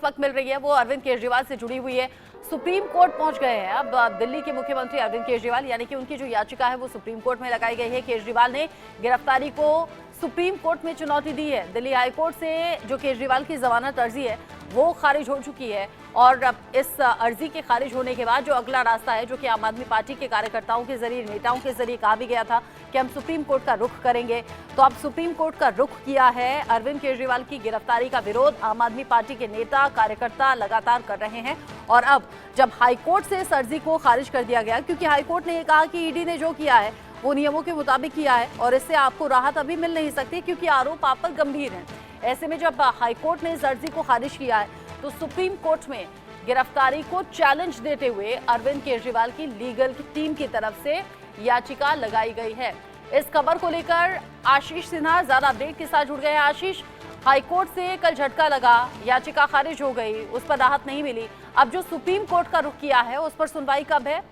वक्त मिल रही है वो अरविंद केजरीवाल से जुड़ी हुई है। सुप्रीम कोर्ट पहुंच गए हैं अब दिल्ली के मुख्यमंत्री अरविंद केजरीवाल, यानी कि उनकी जो याचिका है वो सुप्रीम कोर्ट में लगाई गई है। केजरीवाल ने गिरफ्तारी को सुप्रीम कोर्ट में चुनौती दी है। दिल्ली हाईकोर्ट से जो केजरीवाल की जमानत अर्जी है वो खारिज हो चुकी है और अब इस अर्जी के खारिज होने के बाद जो अगला रास्ता है, जो कि आम आदमी पार्टी के कार्यकर्ताओं के जरिए, नेताओं के जरिए कहा भी गया था कि हम सुप्रीम कोर्ट का रुख करेंगे, तो अब सुप्रीम कोर्ट का रुख किया है। अरविंद केजरीवाल की गिरफ्तारी का विरोध आम आदमी पार्टी के नेता कार्यकर्ता लगातार कर रहे हैं और अब जब हाईकोर्ट से इस अर्जी को खारिज कर दिया गया, क्योंकि हाईकोर्ट ने यह कहा कि ईडी ने जो किया है वो नियमों के मुताबिक किया है और इससे आपको राहत अभी मिल नहीं सकती क्योंकि आरोप आप पर गंभीर हैं। ऐसे में जब हाईकोर्ट ने इस अर्जी को खारिज किया है तो सुप्रीम कोर्ट में गिरफ्तारी को चैलेंज देते हुए अरविंद केजरीवाल की लीगल टीम की तरफ से याचिका लगाई गई है। इस खबर को लेकर आशीष सिन्हा ज्यादा अपडेट के साथ जुड़ गए हैं। आशीष, हाईकोर्ट से कल झटका लगा, याचिका खारिज हो गई, उस पर राहत नहीं मिली, अब जो सुप्रीम कोर्ट का रुख किया है उस पर सुनवाई कब है?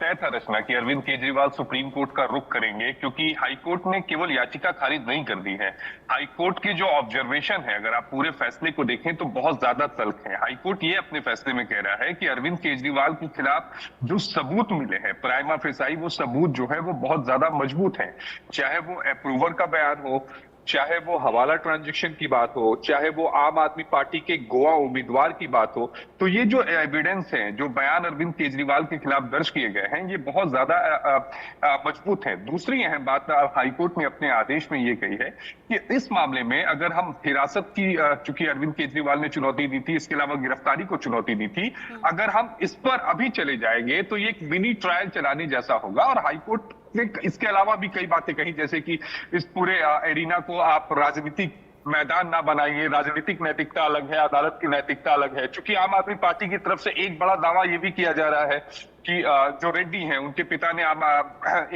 तय था रचना कि अरविंद केजरीवाल सुप्रीम कोर्ट का रुख करेंगे, क्योंकि हाईकोर्ट ने केवल याचिका खारिज नहीं कर दी है। हाईकोर्ट की जो ऑब्जर्वेशन है, अगर आप पूरे फैसले को देखें तो बहुत ज्यादा तल्ख है। हाईकोर्ट ये अपने फैसले में कह रहा है कि अरविंद केजरीवाल के खिलाफ जो सबूत मिले हैं, प्राइमा फेसाई, वो सबूत जो है वो बहुत ज्यादा मजबूत है। चाहे वो अप्रूवर का बयान हो, चाहे वो हवाला ट्रांजैक्शन की बात हो, चाहे वो आम आदमी पार्टी के गोवा उम्मीदवार की बात हो, तो ये जो एविडेंस है, जो बयान अरविंद केजरीवाल के खिलाफ दर्ज किए गए हैं, ये बहुत ज्यादा मजबूत है। दूसरी अहम बात हाईकोर्ट ने अपने आदेश में ये कही है कि इस मामले में अगर हम हिरासत की, चूंकि अरविंद केजरीवाल ने चुनौती दी थी, इसके अलावा गिरफ्तारी को चुनौती दी थी, अगर हम इस पर अभी चले जाएंगे तो ये एक मिनी ट्रायल चलाने जैसा होगा। और हाईकोर्ट इसके अलावा भी कई बातें कही, जैसे कि इस पूरे एरिना को आप राजनीतिक मैदान ना बनाइए, राजनीतिक नैतिकता अलग है, अदालत की नैतिकता अलग है। चूंकि आम आदमी पार्टी की तरफ से एक बड़ा दावा यह भी किया जा रहा है कि जो रेड्डी हैं, उनके पिता ने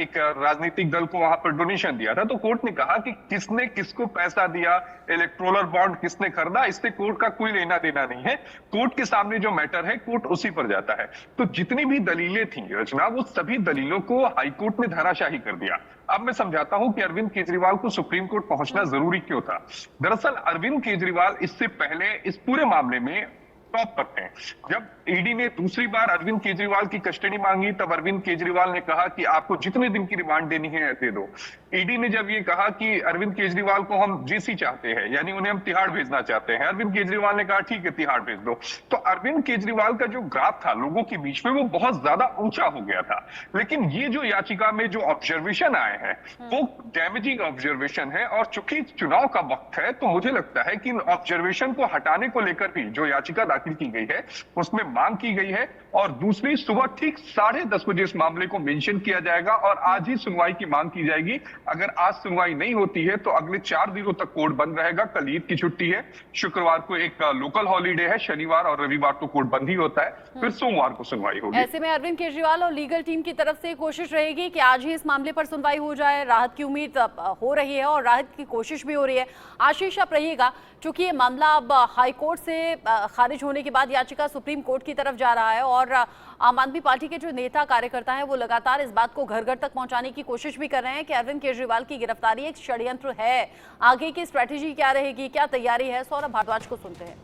एक राजनीतिक दल को वहां पर डोनेशन दिया था, तो कोर्ट ने कहा कि किसने किसको पैसा दिया, इलेक्टोरल बॉन्ड किसने खरीदा, इससे कोर्ट का कोई लेना देना नहीं है। कोर्ट के सामने जो मैटर है कोर्ट उसी पर जाता है। तो जितनी भी दलीलें थी रचना, वो सभी दलीलों को हाईकोर्ट ने धराशाही कर दिया। अब मैं समझाता हूं कि अरविंद केजरीवाल को सुप्रीम कोर्ट पहुंचना जरूरी क्यों था। दरअसल अरविंद केजरीवाल इससे पहले इस पूरे मामले में टॉप पर थे। जब ईडी ने दूसरी बार अरविंद केजरीवाल की कस्टडी मांगी, तब अरविंद केजरीवाल ने कहा कि आपको जितने दिन की रिमांड देनी है दे दो। ईडी ने जब ये कहा कि अरविंद केजरीवाल को हम जेसी चाहते हैं, यानी उन्हें हम तिहाड़ भेजना चाहते हैं, अरविंद केजरीवाल ने कहा ठीक है तिहाड़ भेज दो। तो अरविंद केजरीवाल का जो ग्राफ था लोगों के बीच में, वो बहुत ज्यादा ऊंचा हो गया था। लेकिन ये जो याचिका में जो ऑब्जर्वेशन आए हैं वो डैमेजिंग ऑब्जर्वेशन है, और चूंकि चुनाव का वक्त है तो मुझे लगता है कि इन ऑब्जर्वेशन को हटाने को लेकर भी जो याचिका दाखिल की गई है उसमें मांग की गई है। और दूसरी, सुबह ठीक 10:30 बजे इस मामले को मेंशन किया जाएगा और आज ही सुनवाई की मांग की जाएगी। अगर आज सुनवाई नहीं होती है तो अगले 4 दिनों तक कोर्ट बंद रहेगा। कल ईद की छुट्टी है, शुक्रवार को एक लोकल हॉलीडे है, शनिवार और रविवार को कोर्ट बंद ही होता है, फिर सोमवार को सुनवाई होगी। ऐसे में अरविंद केजरीवाल और लीगल टीम की तरफ से कोशिश रहेगी कि आज ही इस मामले पर सुनवाई हो जाए। राहत की उम्मीद हो रही है और राहत की कोशिश भी हो रही है। आशीष, आप रहिएगा, क्योंकि ये मामला अब हाईकोर्ट से खारिज होने के बाद याचिका सुप्रीम कोर्ट की तरफ जा रहा है और आम आदमी पार्टी के जो नेता कार्यकर्ता हैं वो लगातार इस बात को घर घर तक पहुंचाने की कोशिश भी कर रहे हैं कि अरविंद केजरीवाल की गिरफ्तारी एक षड्यंत्र है। आगे की स्ट्रेटेजी क्या रहेगी, क्या तैयारी है, सौरभ भारद्वाज को सुनते हैं।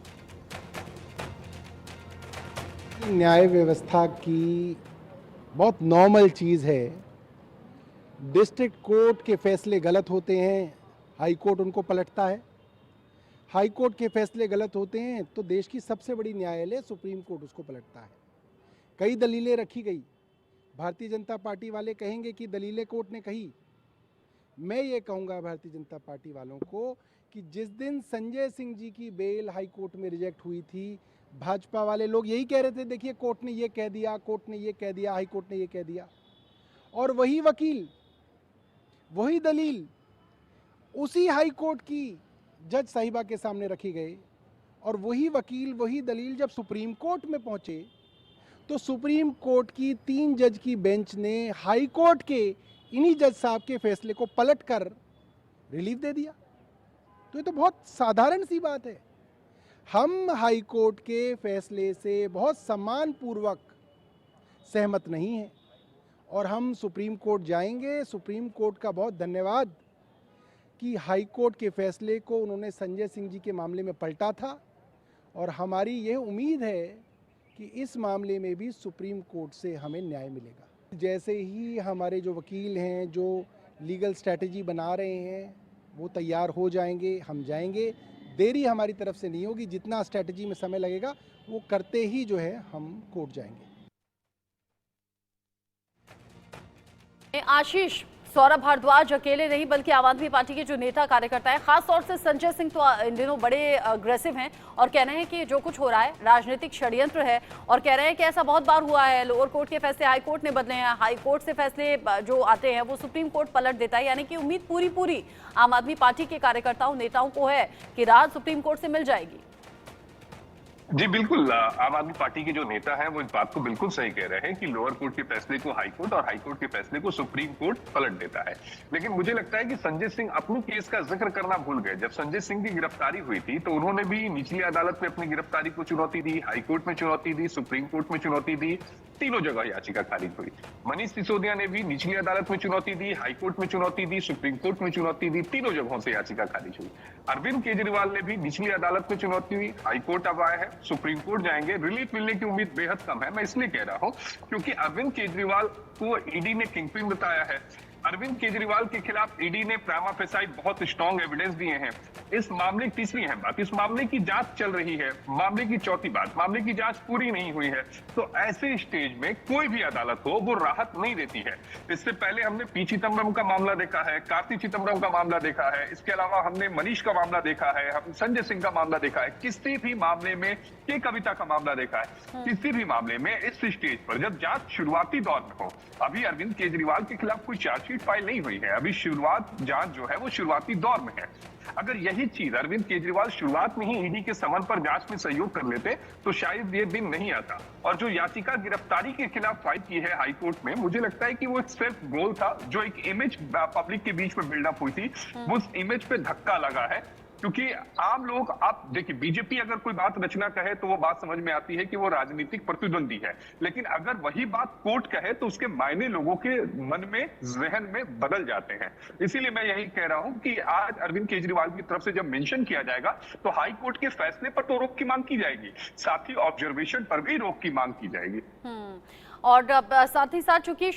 न्याय व्यवस्था की बहुत नॉर्मल चीज़ है। डिस्ट्रिक्ट कोर्ट के फैसले गलत होते हैं, हाई कोर्ट उनको पलटता है। हाई कोर्ट के फैसले गलत होते हैं तो देश की सबसे बड़ी न्यायालय सुप्रीम कोर्ट उसको पलटता है। कई दलीलें रखी गई, भारतीय जनता पार्टी वाले कहेंगे कि दलीलें कोर्ट ने कही। मैं ये कहूँगा भारतीय जनता पार्टी वालों को कि जिस दिन संजय सिंह जी की बेल हाई कोर्ट में रिजेक्ट हुई थी, भाजपा वाले लोग यही कह रहे थे, देखिए कोर्ट ने ये कह दिया, कोर्ट ने ये कह दिया, हाई कोर्ट ने ये कह दिया। और वही वकील, वही दलील उसी हाई कोर्ट की जज साहिबा के सामने रखी गई, और वही वकील, वही दलील जब सुप्रीम कोर्ट में पहुंचे तो सुप्रीम कोर्ट की 3 जज की बेंच ने हाई कोर्ट के इन्हीं जज साहब के फैसले को पलटकर रिलीफ दे दिया। तो ये तो बहुत साधारण सी बात है। हम हाई कोर्ट के फैसले से बहुत सम्मानपूर्वक सहमत नहीं हैं और हम सुप्रीम कोर्ट जाएंगे। सुप्रीम कोर्ट का बहुत धन्यवाद कि हाई कोर्ट के फैसले को उन्होंने संजय सिंह जी के मामले में पलटा था और हमारी यह उम्मीद है कि इस मामले में भी सुप्रीम कोर्ट से हमें न्याय मिलेगा। जैसे ही हमारे जो वकील हैं, जो लीगल स्ट्रैटेजी बना रहे हैं, वो तैयार हो जाएंगे, हम जाएंगे। देरी हमारी तरफ से नहीं होगी, जितना स्ट्रैटेजी में समय लगेगा वो करते ही जो है हम कोर्ट जाएंगे। आशीष, सौरभ भारद्वाज अकेले नहीं बल्कि आम आदमी पार्टी के जो नेता कार्यकर्ता हैं, खासतौर से संजय सिंह तो इन दिनों बड़े अग्रेसिव हैं और कह रहे हैं कि जो कुछ हो रहा है राजनीतिक षड्यंत्र है और कह रहे हैं कि ऐसा बहुत बार हुआ है, लोअर कोर्ट के फैसले हाई कोर्ट ने बदले हैं, हाई कोर्ट से फैसले जो आते हैं वो सुप्रीम कोर्ट पलट देता है। यानी कि उम्मीद पूरी आम आदमी पार्टी के कार्यकर्ताओं नेताओं को है कि राहत सुप्रीम कोर्ट से मिल जाएगी। जी बिल्कुल, आम आदमी पार्टी के जो नेता हैं वो इस बात को बिल्कुल सही कह रहे हैं कि लोअर कोर्ट के फैसले को हाई कोर्ट और हाई कोर्ट के फैसले को सुप्रीम कोर्ट पलट देता है। लेकिन मुझे लगता है कि संजय सिंह अपनी केस का जिक्र करना भूल गए। जब संजय सिंह की गिरफ्तारी हुई थी तो उन्होंने भी निचली अदालत में अपनी गिरफ्तारी को चुनौती दी, हाई कोर्ट में चुनौती दी, सुप्रीम कोर्ट में चुनौती दी, तीनों जगह याचिका खारिज हुई। मनीष सिसोदिया ने भी निचली अदालत में चुनौती दी, हाई कोर्ट में चुनौती दी, सुप्रीम कोर्ट में चुनौती दी, तीनों जगहों से याचिका खारिज हुई। अरविंद केजरीवाल ने भी निचली अदालत में चुनौती दी, हाई कोर्ट अब आया है, सुप्रीम कोर्ट जाएंगे। रिलीफ मिलने की उम्मीद बेहद कम है। मैं इसलिए कह रहा हूं क्योंकि अरविंद केजरीवाल को ईडी ने किंगपिन बताया है। अरविंद केजरीवाल के खिलाफ ईडी ने प्रामा फेसाई बहुत स्ट्रॉन्ग एविडेंस दिए हैं। इस मामले की तीसरी है बात, इस मामले की जांच चल रही है। मामले की चौथी बात, मामले की जांच पूरी नहीं हुई है। तो ऐसे स्टेज में कोई भी अदालत हो वो राहत नहीं देती है। इससे पहले हमने पी चिदम्बरम का मामला देखा है, कार्ति चिदम्बरम का मामला देखा है, इसके अलावा हमने मनीष का मामला देखा है, हम संजय सिंह का मामला देखा है, किसी भी मामले में के कविता का मामला देखा है। किसी भी मामले में इस स्टेज पर जब जांच शुरुआती दौर में हो, अभी अरविंद केजरीवाल के खिलाफ कोई चार्जशीट फाइल नहीं हुई है, अभी शुरुआत जांच जो है वो शुरुआती दौर में है। अगर यही चीज अरविंद केजरीवाल शुरुआत में ही ईडी के समन पर जांच में सहयोग कर लेते तो शायद ये दिन नहीं आता। और जो याचिका गिरफ्तारी के खिलाफ फाइल की है हाई कोर्ट में, मुझे लगता है कि वो एक सिर्फ गोल था, जो एक इमेज पब्लिक के बीच में बिल्डअप हुई थी, उस इमेज पे धक्का लगा है। क्योंकि आम लोग, आप देखिए, बीजेपी अगर कोई बात रचना कहे तो वो बात समझ में आती है कि वो राजनीतिक प्रतिद्वंदी है, लेकिन अगर वही बात कोर्ट कहे तो उसके मायने लोगों के मन में, जहन में बदल जाते हैं। इसीलिए मैं यही कह रहा हूं कि आज अरविंद केजरीवाल की तरफ से जब मेंशन किया जाएगा तो हाई कोर्ट के फैसले पर तो रोक की मांग की जाएगी, साथ ही ऑब्जर्वेशन पर भी रोक की मांग की जाएगी। और साथ ही साथ चूंकि